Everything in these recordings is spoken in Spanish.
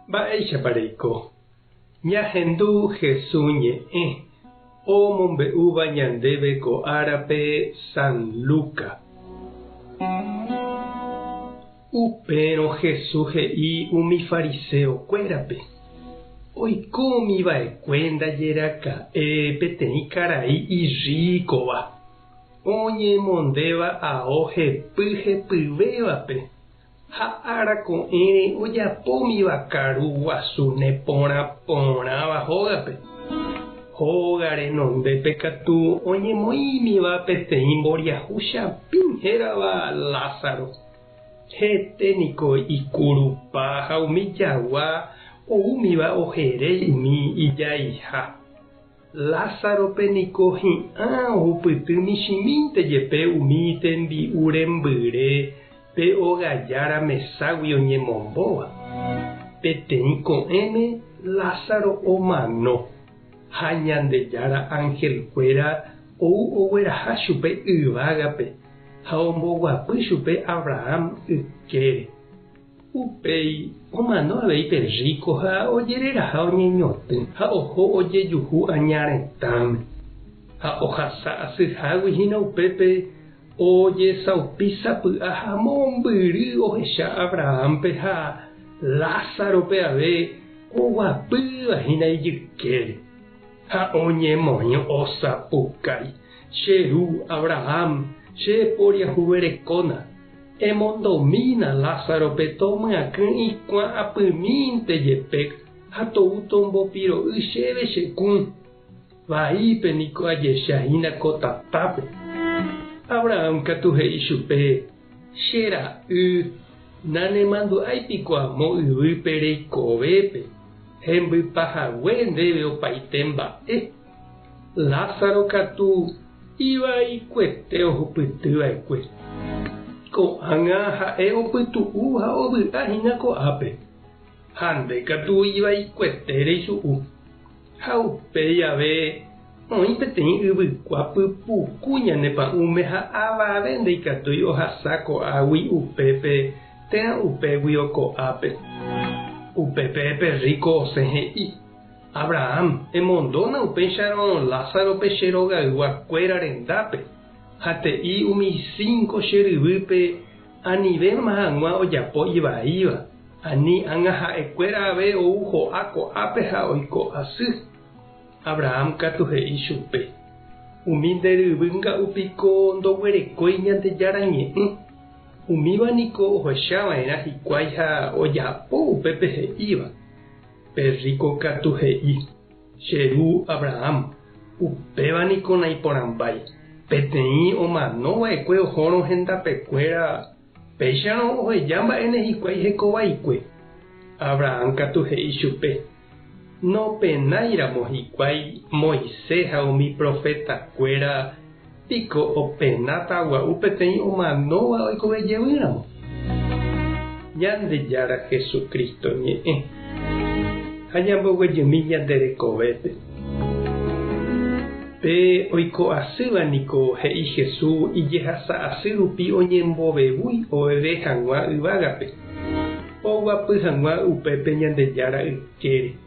Mba'éichapareiko. Ñahendu Jesús ñe'ẽ omombe'úva ñandéve ko árape San Luca. Upérõ Jesús he'i umi fariseo kuérape. Oikómiva'ekue ndajeraka'e peteĩ karai iríkova. Oñemondéva ao hepyvévape. Ha arako'ẽre ojapómiva karu guasu neporãporãva hógape. Hóga renondépe katu oñemoĩmiva peteĩ mboriahu chapĩ hérava Lázaro. Héteniko ikurupa ha umi jagua oúmiva ohere umi ijaiha. Lázaro niko hi'ã ohupyty michĩmínte jepe umi tembi'u rembyre pe ogajára meságui oñemombóva. Peteĩ ko'ẽme Lázaro omano. Ha ñandejára ángelkuéra ou ogueraha chupe yvágape ha omboguapy chupe Abraham ykére. Upéi omano avei perrico ha ojereraha oñeñotỹ ha oho ojejuhu añaretãme. Ha ohasa asyháguihína upépe ojesaupísapy'a ha mombyry ohecha Abrahampe ha Lázarope ave oguapývahína ijykére. Ha oñemoĩ osapukái. Cheru Abraham cheporiahuverekóna. Emondomína Lázarope tomyakỹ ikuã apymínte jepe ha tou tombopiro'y chéve chekũ. Vaípe niko ajechahína ko tatápe. Abraham katu he'i chupe: chera'y nanemandu'áipiko amo yvýpe reikovépe. Hembypahague ndéve opaite mba'e. Lázaro katu ivaikuete ohupytyva'ekue. Ko'ág̃a ha'e opytu'u ha ovy'ahína ko'ápe. Ha nde katu ivaikuete reisu'u. Ha upéi ave oĩ peteĩ yvykuápy puku ñanepa'ũme ha avave ndeikatúi ohasa ko'águi upépe teã upégui oko'ápe. Upépe perrico osẽ he'i: Abraham emondóna upéicharõ Lázarope che rogayguakuéra rendápe. Ha te'i umi 5 cheryvýpe anivéma hag̃ua ojapo ivaíva. Ani ág̃a ha'ekuéra ave ou ho'a ko'ápe ha oiko asy. Abraham katu he'i chupe: umi nderyvýnga'upiko ndoguerekói Ñandejára ñe'ẽ. Umíva niko ohechava'erã hikuái ha ojapo upépe he'íva. Perrico katu he'i: cheru Abraham, upéva niko naiporãmbái. Peteĩ omanova'ekue ohórõ hendapekuéra péicharõ oheja mba'e hikuái hekovaikue. Abraham katu he'i chupe: nopenaíramo hikuái Moisés ha umi profetakuéra piko openátagua'u peteĩ omanóva oikovejevýramo. Ñandejára Jesucristo ñe'ẽ ha ñamboguejymi ñanderekovépe. Pe oiko asýva niko he'i Jesús ijehasa asy rupi oñembovevúi oveve hag̃ua yvágape. Oguapy hag̃ua upépe Ñandejára ykére.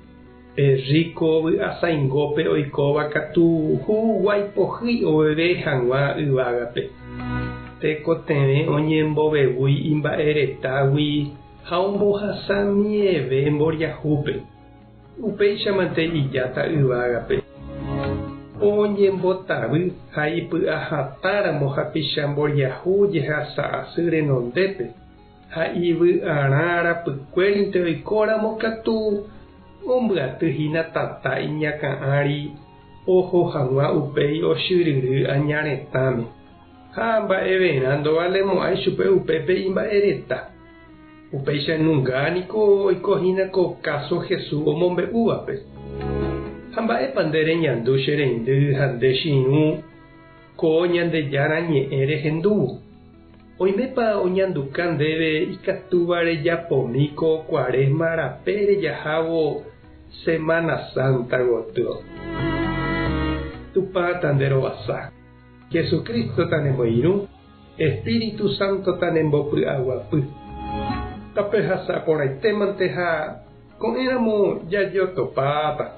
Perrico vy'asãingópe oikóva katu huguaipohýi oveve hag̃ua yvágape. Tekotevẽ oñembovevúi imba'eretágui ha ombohasa mieve mboriahúpe. Upéichamante ijáta yvágape. Oñembotavy ha ipy'ahatáramo hapicha mboriahu jehasa asy renondépe. Ha ivy'arã rapykuérinte oikóramo katu ombyatyhína tata iñakã'ãri oho hag̃ua upéi ochyryry añaretãme. Ha mba'everã ndovalemo'ãi chupe upépe imba'ereta. Upéichanunga niko oikohína ko caso Jesús omombe'úvape. Ha mba'épa nde reñandu che reindy ha nde chiũ ko Ñandejára ñe'ẽ rehendúvo. Oimépa oñanduka ndéve ikatúva rejapomíko Kuaresma rape rejahávo Semana Santa gotyo. Tupa tanderovasa. Jesucristo tanemboirũ, Espíritu Santo tanembopy'aguapy. tape hasa por ahí temante ha con éramos ya yo topata